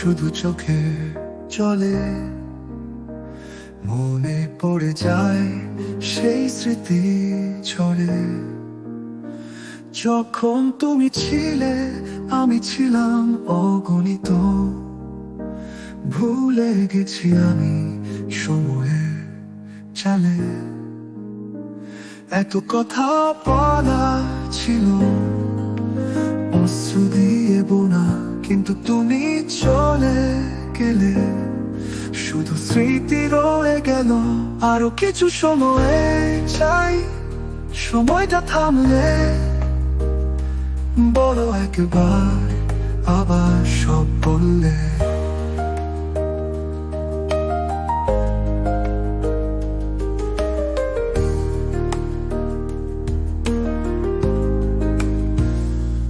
শুধু চোখে চলে মনে পড়ে যায় সেই স্মৃতি ঝরে। যখন তুমি ছিলে আমি ছিলাম অগণিত, ভুলে গেছি আমি সময়ের চালে। এত কথা বলা ছিল অশ্রু দিয়ে বোনা, কিন্তু তুমি চলে গেলে শুধু স্মৃতি রয়ে গেল। আরো কিছু সময় চাই, সময়টা থামলে বলো একবার, আবার সব বললে।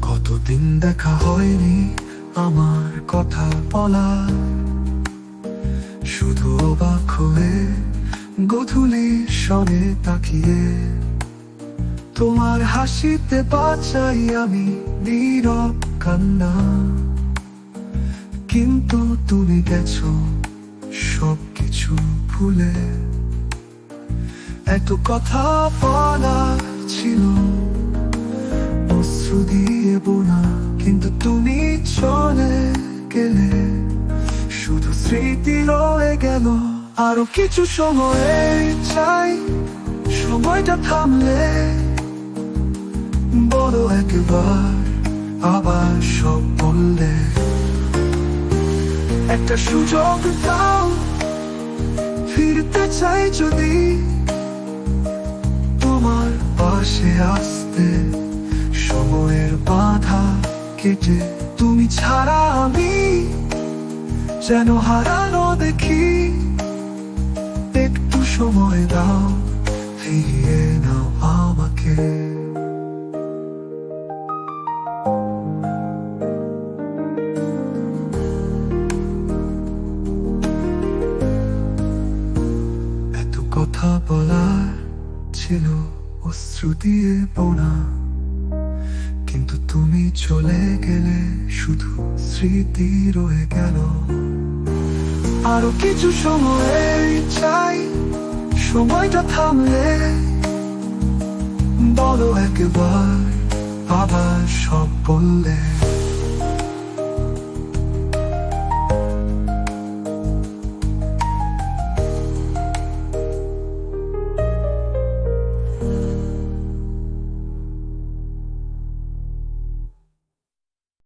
কতদিন দেখা হয়নি আমার কথা বলা, শুধু অবাক হয়ে গধূলির সনে তাকিয়ে তোমার হাসিতে বাঁচাই আমি নীরব কান্না। কিন্তু তুমি গেছো সবকিছু ভুলে। এত কথা বলা ছিল অশ্রু দিয়ে বোনা, কিন্তু তুমি চলে গেলে শুধু স্মৃতি রয়ে গেল। আরো কিছু সময় চাই, সময়টা থামলে বলো একবার, আবার সব বললে। একটা সুযোগ দাও, ফিরতে চাই যদি তোমার পাশে আসতে। সময়ের বাধা কেটে তুমি ছাড়া আমি যেন হারানো দেখি। একটু সময় দাও, ফিরিয়ে নাও আমাকে। এত কথা বলার ছিল অশ্রু দিয়ে বোনা, কিন্তু তুমি চলে গেলে শুধু স্মৃতি রয়ে গেল। আরো কিছু সময় চাই, সময়টা থামলে বলো একবার, আবার সব বললে।